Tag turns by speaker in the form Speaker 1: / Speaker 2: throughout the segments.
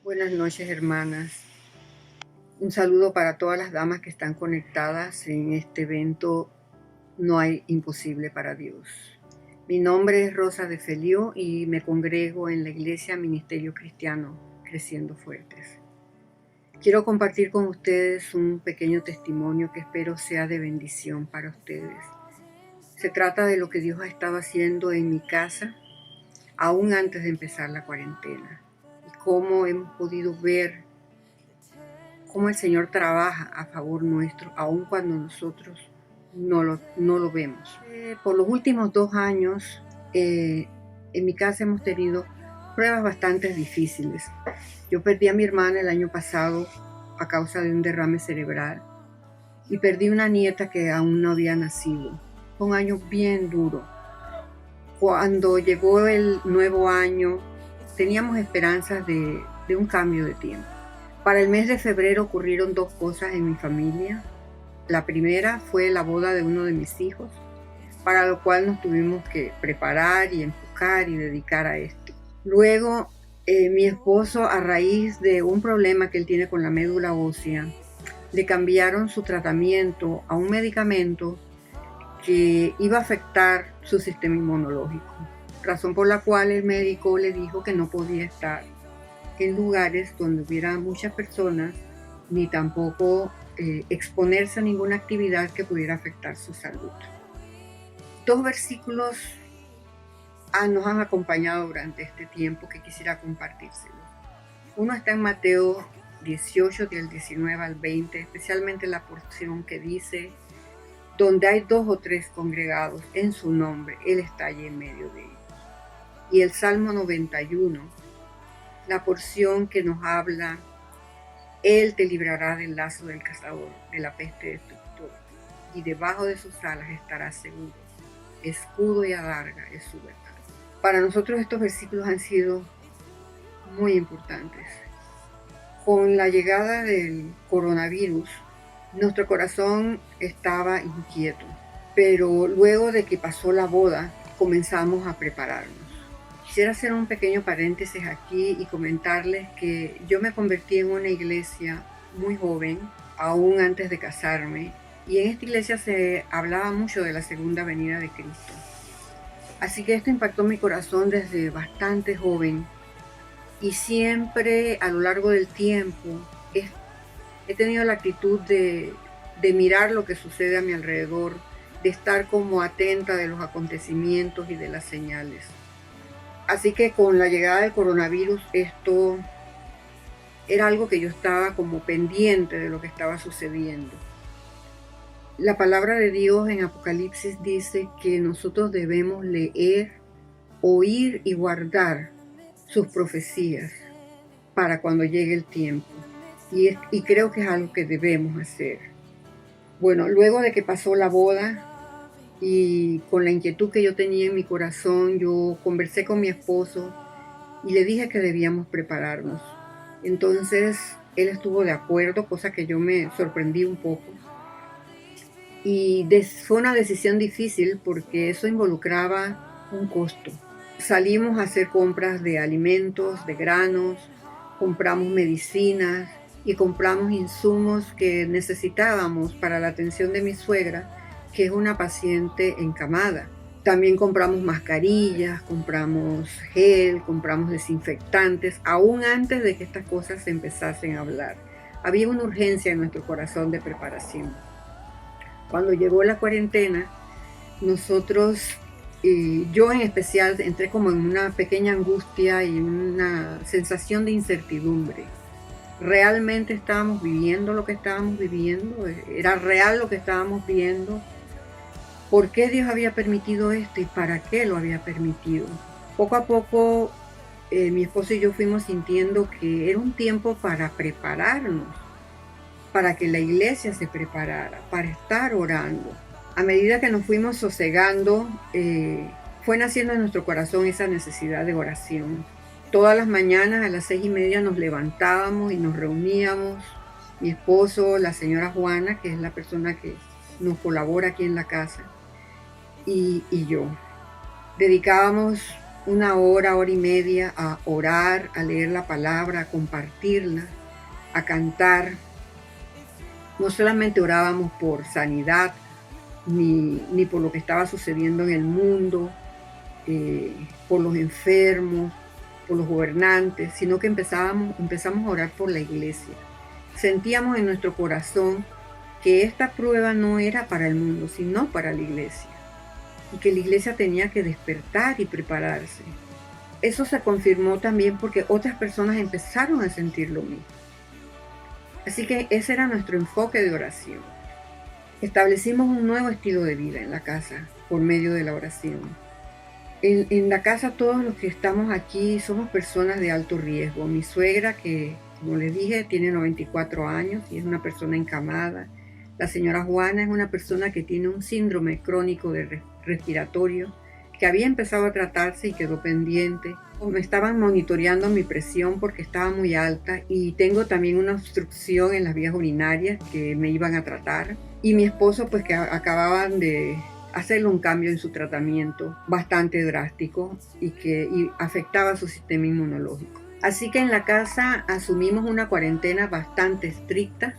Speaker 1: Buenas noches, hermanas. Un saludo para todas las damas que están conectadas en este evento No hay imposible para Dios. Mi nombre es Rosa de Feliu y me congrego en la Iglesia Ministerio Cristiano Creciendo Fuertes. Quiero compartir con ustedes un pequeño testimonio que espero sea de bendición para ustedes. Se trata de lo que Dios ha estado haciendo en mi casa aún antes de empezar la cuarentena y cómo hemos podido ver cómo el Señor trabaja a favor nuestro, aun cuando nosotros no lo vemos. Por los últimos 2 años, en mi casa hemos tenido pruebas bastante difíciles. Yo perdí a mi hermana el año pasado a causa de un derrame cerebral y perdí una nieta que aún no había nacido. Fue un año bien duro. Cuando llegó el nuevo año, teníamos esperanzas de un cambio de tiempo. Para el mes de febrero ocurrieron 2 cosas en mi familia. La primera fue la boda de uno de mis hijos, para lo cual nos tuvimos que preparar y enfocar y dedicar a esto. Luego, mi esposo, a raíz de un problema que él tiene con la médula ósea, le cambiaron su tratamiento a un medicamento que iba a afectar su sistema inmunológico, razón por la cual el médico le dijo que no podía estar en lugares donde hubiera muchas personas, ni tampoco exponerse a ninguna actividad que pudiera afectar su salud. 2 versículos nos han acompañado durante este tiempo que quisiera compartírselos. Uno está en Mateo 18, del 19 al 20, especialmente la porción que dice: donde hay 2 o 3 congregados en su nombre, Él está allí en medio de ellos. Y el Salmo 91, la porción que nos habla: Él te librará del lazo del cazador, de la peste destructora, y debajo de sus alas estarás seguro. Escudo y adarga es su verdad. Para nosotros estos versículos han sido muy importantes. Con la llegada del coronavirus, nuestro corazón estaba inquieto, pero luego de que pasó la boda, comenzamos a prepararnos. Quisiera hacer un pequeño paréntesis aquí y comentarles que yo me convertí en una iglesia muy joven, aún antes de casarme, y en esta iglesia se hablaba mucho de la segunda venida de Cristo. Así que esto impactó mi corazón desde bastante joven, y siempre a lo largo del tiempo he tenido la actitud de mirar lo que sucede a mi alrededor, de estar como atenta de los acontecimientos y de las señales. Así que con la llegada del coronavirus, esto era algo que yo estaba como pendiente de lo que estaba sucediendo. La palabra de Dios en Apocalipsis dice que nosotros debemos leer, oír y guardar sus profecías para cuando llegue el tiempo. Y creo que es algo que debemos hacer. Bueno, luego de que pasó la boda y con la inquietud que yo tenía en mi corazón, yo conversé con mi esposo y le dije que debíamos prepararnos. Entonces él estuvo de acuerdo, cosa que yo me sorprendí un poco. Y fue una decisión difícil porque eso involucraba un costo. Salimos a hacer compras de alimentos, de granos, compramos medicinas y compramos insumos que necesitábamos para la atención de mi suegra, que es una paciente encamada. También compramos mascarillas, compramos gel, compramos desinfectantes, aún antes de que estas cosas se empezasen a hablar. Había una urgencia en nuestro corazón de preparación. Cuando llegó la cuarentena, nosotros, yo en especial, entré como en una pequeña angustia y una sensación de incertidumbre. ¿Realmente estábamos viviendo lo que estábamos viviendo? ¿Era real lo que estábamos viendo? ¿Por qué Dios había permitido esto y para qué lo había permitido? Poco a poco, mi esposo y yo fuimos sintiendo que era un tiempo para prepararnos, para que la iglesia se preparara, para estar orando. A medida que nos fuimos sosegando, fue naciendo en nuestro corazón esa necesidad de oración. Todas las mañanas a las 6:30 nos levantábamos y nos reuníamos, mi esposo, la señora Juana, que es la persona que nos colabora aquí en la casa, y yo. Dedicábamos una hora, hora y media a orar, a leer la palabra, a compartirla, a cantar. No solamente orábamos por sanidad, ni por lo que estaba sucediendo en el mundo, por los enfermos, por los gobernantes, sino que empezamos a orar por la iglesia. Sentíamos en nuestro corazón que esta prueba no era para el mundo, sino para la iglesia, y que la iglesia tenía que despertar y prepararse. Eso se confirmó también porque otras personas empezaron a sentir lo mismo. Así que ese era nuestro enfoque de oración. Establecimos un nuevo estilo de vida en la casa por medio de la oración. En la casa todos los que estamos aquí somos personas de alto riesgo. Mi suegra, que como les dije, tiene 94 años y es una persona encamada. La señora Juana es una persona que tiene un síndrome crónico de respiratorio que había empezado a tratarse y quedó pendiente. Me estaban monitoreando mi presión porque estaba muy alta y tengo también una obstrucción en las vías urinarias que me iban a tratar. Y mi esposo, pues que acababan de hacerle un cambio en su tratamiento bastante drástico y afectaba su sistema inmunológico. Así que en la casa asumimos una cuarentena bastante estricta.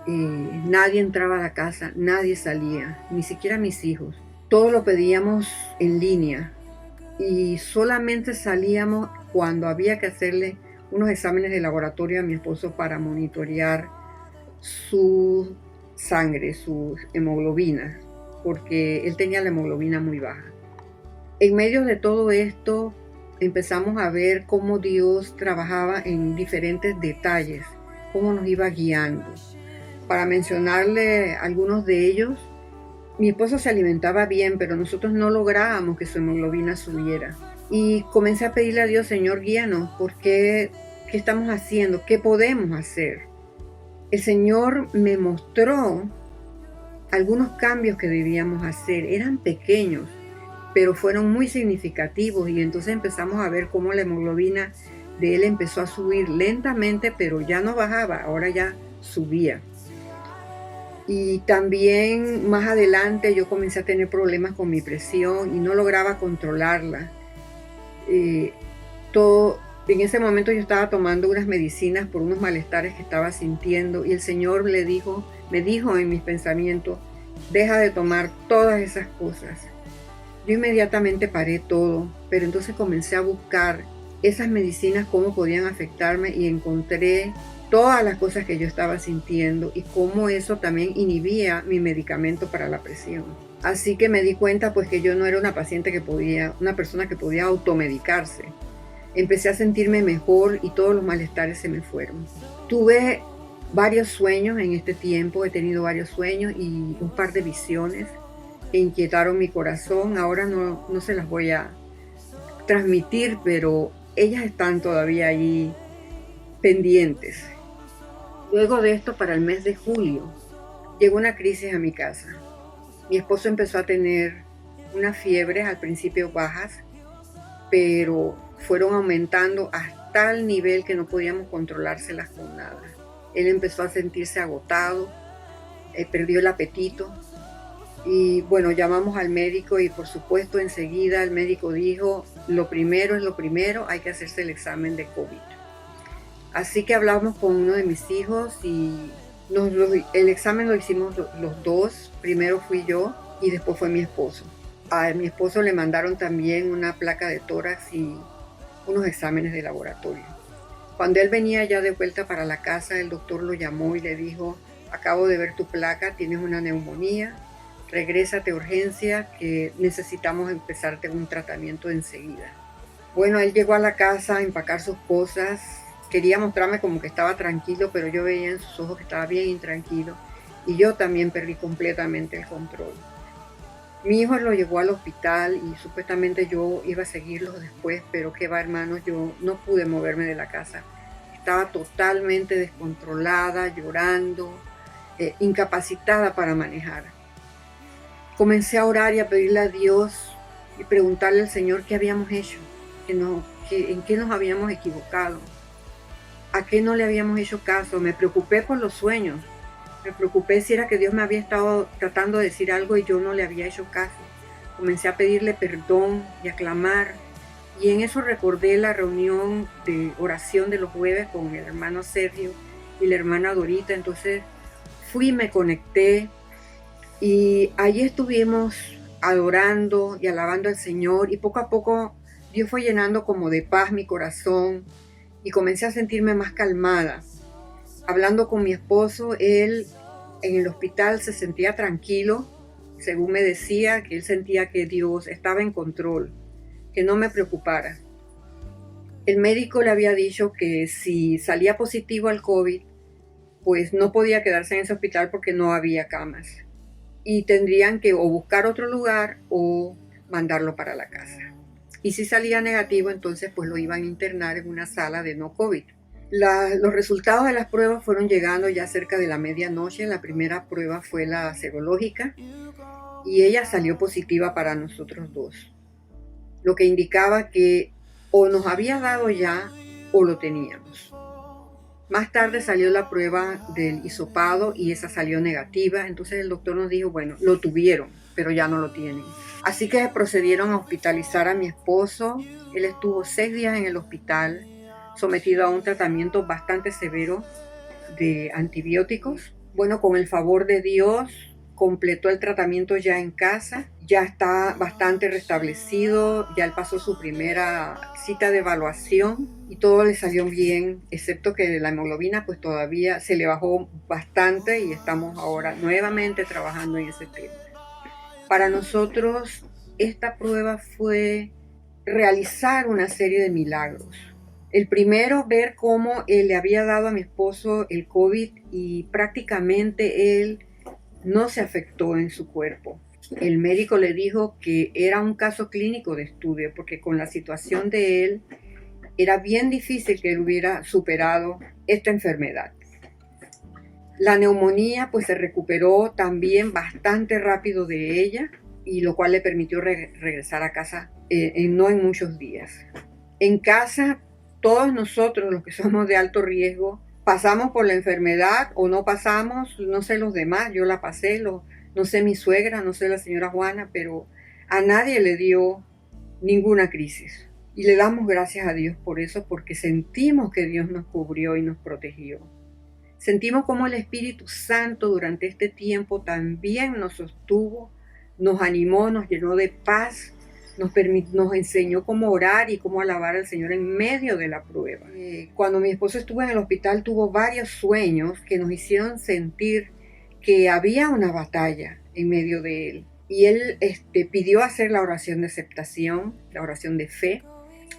Speaker 1: Nadie entraba a la casa, nadie salía, ni siquiera mis hijos. Todo lo pedíamos en línea y solamente salíamos cuando había que hacerle unos exámenes de laboratorio a mi esposo para monitorear su sangre, su hemoglobina, porque él tenía la hemoglobina muy baja. En medio de todo esto empezamos a ver cómo Dios trabajaba en diferentes detalles, cómo nos iba guiando. Para mencionarle algunos de ellos, mi esposo se alimentaba bien, pero nosotros no lográbamos que su hemoglobina subiera. Y comencé a pedirle a Dios, Señor, guíanos, ¿qué estamos haciendo? ¿Qué podemos hacer? El Señor me mostró algunos cambios que debíamos hacer. Eran pequeños, pero fueron muy significativos. Y entonces empezamos a ver cómo la hemoglobina de él empezó a subir lentamente, pero ya no bajaba, ahora ya subía. Y también más adelante yo comencé a tener problemas con mi presión y no lograba controlarla. En ese momento yo estaba tomando unas medicinas por unos malestares que estaba sintiendo y el Señor me dijo en mis pensamientos, deja de tomar todas esas cosas. Yo inmediatamente paré todo, pero entonces comencé a buscar esas medicinas, cómo podían afectarme y encontré todas las cosas que yo estaba sintiendo y cómo eso también inhibía mi medicamento para la presión. Así que me di cuenta pues que yo no era una persona que podía automedicarse. Empecé a sentirme mejor y todos los malestares se me fueron. Tuve varios sueños en este tiempo, he tenido varios sueños y un par de visiones que inquietaron mi corazón. Ahora no se las voy a transmitir, pero ellas están todavía ahí pendientes. Luego de esto, para el mes de julio, llegó una crisis a mi casa. Mi esposo empezó a tener unas fiebres al principio bajas, pero fueron aumentando hasta el nivel que no podíamos controlárselas con nada. Él empezó a sentirse agotado, perdió el apetito y bueno, llamamos al médico y por supuesto enseguida el médico dijo, lo primero es lo primero, hay que hacerse el examen de COVID. Así que hablamos con uno de mis hijos y el examen lo hicimos los dos. Primero fui yo y después fue mi esposo. A mi esposo le mandaron también una placa de tórax y unos exámenes de laboratorio. Cuando él venía ya de vuelta para la casa, el doctor lo llamó y le dijo, acabo de ver tu placa, tienes una neumonía, regrésate a urgencia que necesitamos empezarte un tratamiento enseguida. Bueno, él llegó a la casa a empacar sus cosas. Quería mostrarme como que estaba tranquilo, pero yo veía en sus ojos que estaba bien intranquilo y yo también perdí completamente el control. Mi hijo lo llevó al hospital y supuestamente yo iba a seguirlos después, pero qué va, hermanos, yo no pude moverme de la casa. Estaba totalmente descontrolada, llorando, incapacitada para manejar. Comencé a orar y a pedirle a Dios y preguntarle al Señor qué habíamos hecho, en qué nos habíamos equivocado. ¿A qué no le habíamos hecho caso? Me preocupé por los sueños. Me preocupé si era que Dios me había estado tratando de decir algo y yo no le había hecho caso. Comencé a pedirle perdón y a clamar Y en eso recordé la reunión de oración de los jueves con el hermano Sergio y la hermana Dorita. Entonces fui, me conecté y allí estuvimos adorando y alabando al Señor, y poco a poco Dios fue llenando como de paz mi corazón y comencé a sentirme más calmada. Hablando con mi esposo, él en el hospital se sentía tranquilo, según me decía, que él sentía que Dios estaba en control, que no me preocupara. El médico le había dicho que si salía positivo al COVID, pues no podía quedarse en ese hospital porque no había camas. Y tendrían que o buscar otro lugar o mandarlo para la casa. Y si salía negativo, entonces pues lo iban a internar en una sala de no COVID. Los resultados de las pruebas fueron llegando ya cerca de la medianoche. La primera prueba fue la serológica y ella salió positiva para nosotros dos, lo que indicaba que o nos había dado ya o lo teníamos. Más tarde salió la prueba del hisopado y esa salió negativa. Entonces el doctor nos dijo, bueno, lo tuvieron, pero ya no lo tienen. Así que procedieron a hospitalizar a mi esposo. Él estuvo 6 días en el hospital, sometido a un tratamiento bastante severo de antibióticos. Bueno, con el favor de Dios, completó el tratamiento ya en casa, ya está bastante restablecido, ya él pasó su primera cita de evaluación y todo le salió bien, excepto que la hemoglobina pues todavía se le bajó bastante y estamos ahora nuevamente trabajando en ese tema. Para nosotros esta prueba fue realizar una serie de milagros. El primero, ver cómo él le había dado a mi esposo el COVID y prácticamente él no se afectó en su cuerpo. El médico le dijo que era un caso clínico de estudio porque con la situación de él era bien difícil que él hubiera superado esta enfermedad. La neumonía pues se recuperó también bastante rápido de ella, y lo cual le permitió regresar a casa no en muchos días. En casa, todos nosotros los que somos de alto riesgo pasamos por la enfermedad o no pasamos, no sé los demás, yo la pasé, no sé mi suegra, no sé la señora Juana, pero a nadie le dio ninguna crisis. Y le damos gracias a Dios por eso, porque sentimos que Dios nos cubrió y nos protegió. Sentimos como el Espíritu Santo durante este tiempo también nos sostuvo, nos animó, nos llenó de paz, nos enseñó cómo orar y cómo alabar al Señor en medio de la prueba. Cuando mi esposo estuvo en el hospital, tuvo varios sueños que nos hicieron sentir que había una batalla en medio de él. Y él pidió hacer la oración de aceptación, la oración de fe.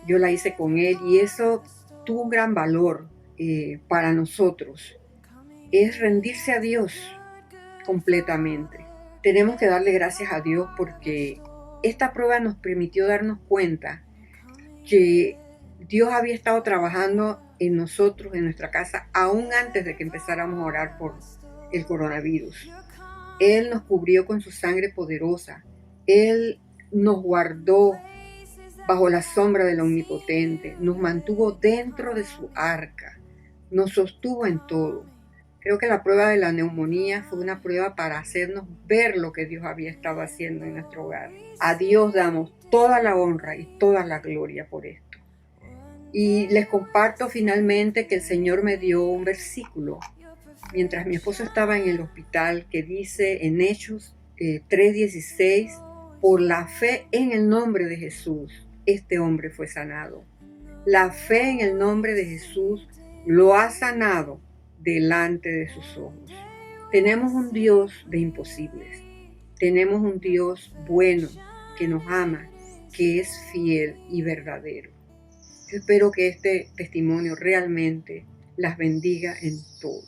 Speaker 1: Yo la hice con él y eso tuvo un gran valor para nosotros. Es rendirse a Dios completamente. Tenemos que darle gracias a Dios porque esta prueba nos permitió darnos cuenta que Dios había estado trabajando en nosotros, en nuestra casa, aún antes de que empezáramos a orar por el coronavirus. Él nos cubrió con su sangre poderosa. Él nos guardó bajo la sombra del Omnipotente. Nos mantuvo dentro de su arca. Nos sostuvo en todo. Creo que la prueba de la neumonía fue una prueba para hacernos ver lo que Dios había estado haciendo en nuestro hogar. A Dios damos toda la honra y toda la gloria por esto. Y les comparto finalmente que el Señor me dio un versículo mientras mi esposo estaba en el hospital que dice en Hechos 3:16, por la fe en el nombre de Jesús, este hombre fue sanado. La fe en el nombre de Jesús lo ha sanado delante de sus ojos. Tenemos un Dios de imposibles. Tenemos un Dios bueno que nos ama, que es fiel y verdadero. Yo espero que este testimonio realmente las bendiga en todo.